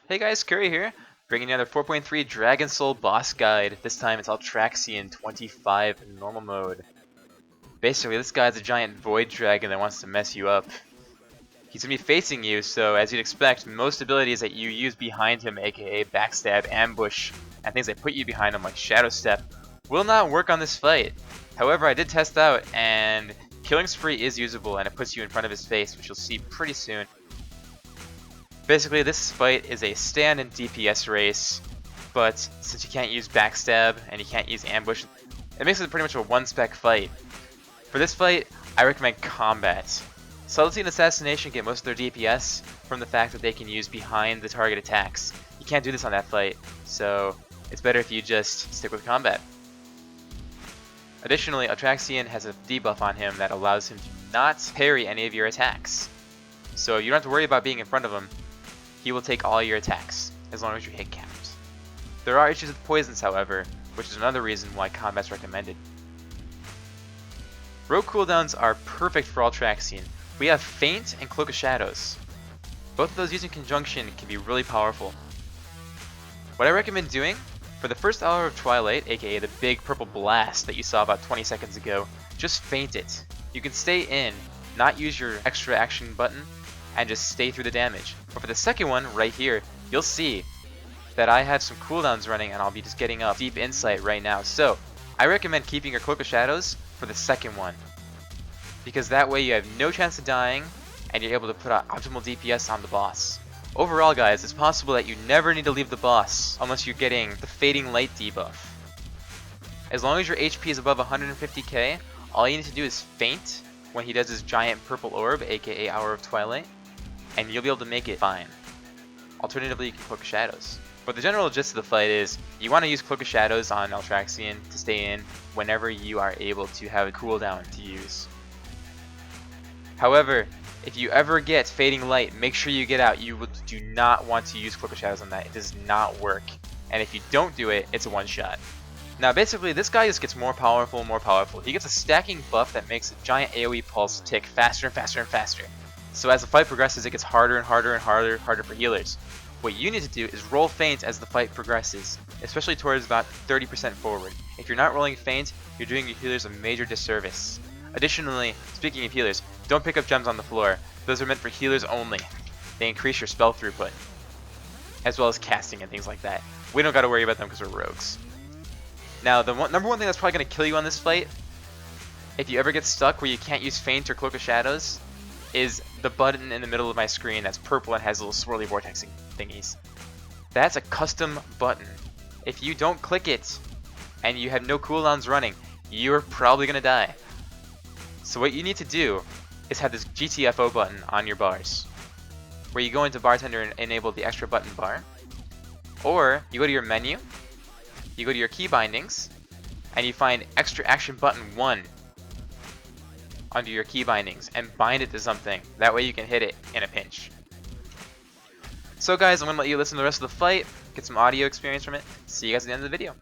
Hey guys, Curry here, bringing another 4.3 Dragon Soul boss guide. This time it's Ultraxion 25 in normal mode. Basically, this guy's a giant void dragon that wants to mess you up. He's going to be facing you, so as you'd expect, most abilities that you use behind him, aka backstab, ambush, and things that put you behind him like shadow step, will not work on this fight. However, I did test out, and Killing Spree is usable, and it puts you in front of his face, which you'll see pretty soon. Basically, this fight is a stand and DPS race, but since you can't use backstab and you can't use ambush, it makes it pretty much a one-spec fight. For this fight, I recommend combat. Subtlety and Assassination get most of their DPS from the fact that they can use behind the target attacks. You can't do this on that fight, so it's better if you just stick with combat. Additionally, Ultraxion has a debuff on him that allows him to not parry any of your attacks. So you don't have to worry about being in front of him. He will take all your attacks, as long as you're hit capped. There are issues with poisons, however, which is another reason why combat's recommended. Rogue cooldowns are perfect for Ultraxion. We have Feint and Cloak of Shadows. Both of those used in conjunction can be really powerful. What I recommend doing, for the first hour of Twilight, aka the big purple blast that you saw about 20 seconds ago, just feint it. You can stay in, not use your extra action button, and just stay through the damage. But for the second one, right here, you'll see that I have some cooldowns running and I'll be just getting up deep insight right now. So, I recommend keeping your Cloak of Shadows for the second one, because that way you have no chance of dying and you're able to put out optimal DPS on the boss. Overall guys, it's possible that you never need to leave the boss unless you're getting the Fading Light debuff. As long as your HP is above 150k, all you need to do is feint when he does his giant purple orb, aka Hour of Twilight, and you'll be able to make it fine. Alternatively, you can Cloak of Shadows. But the general gist of the fight is, you want to use Cloak of Shadows on Ultraxion to stay in whenever you are able to have a cooldown to use. However, if you ever get Fading Light, make sure you get out. You do not want to use Cloak of Shadows on that. It does not work. And if you don't do it, it's a one-shot. Now basically, this guy just gets more powerful and more powerful. He gets a stacking buff that makes a giant AoE pulse tick faster and faster and faster. So as the fight progresses, it gets harder and harder and harder for healers. What you need to do is roll feint as the fight progresses, especially towards about 30% forward. If you're not rolling feint, you're doing your healers a major disservice. Additionally, speaking of healers, don't pick up gems on the floor. Those are meant for healers only. They increase your spell throughput, as well as casting and things like that. We don't gotta worry about them because we're rogues. Now, the number one thing that's probably going to kill you on this fight, if you ever get stuck where you can't use Feint or Cloak of Shadows, is the button in the middle of my screen that's purple and has little swirly vortex thingies. That's a custom button. If you don't click it, and you have no cooldowns running, you're probably going to die. So what you need to do is have this GTFO button on your bars, where you go into Bartender and enable the extra button bar, or you go to your menu, you go to your key bindings, and you find extra action button 1 under your key bindings and bind it to something. That way you can hit it in a pinch. So guys, I'm going to let you listen to the rest of the fight, get some audio experience from it. See you guys at the end of the video.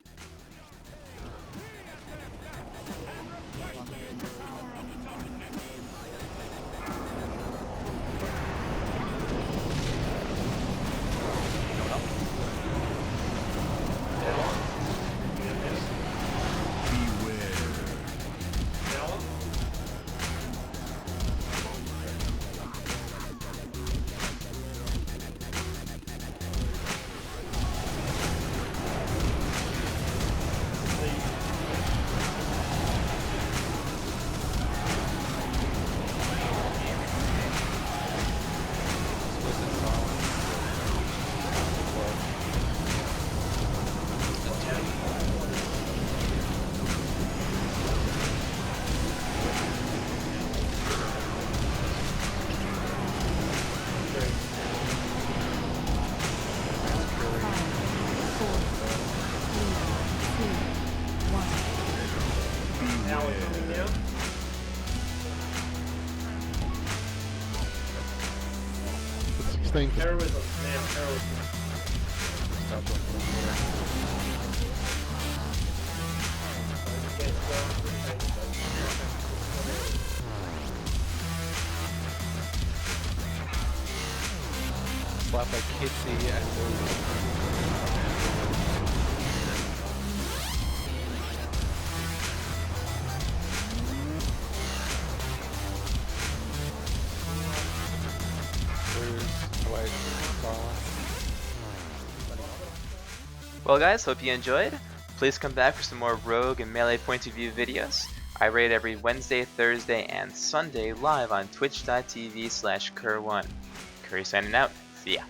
Heroism, off a kidney and Well guys, hope you enjoyed. Please come back for some more rogue and melee point of view videos. I raid every Wednesday, Thursday, and Sunday live on twitch.tv/Cur1. Curry signing out. See ya.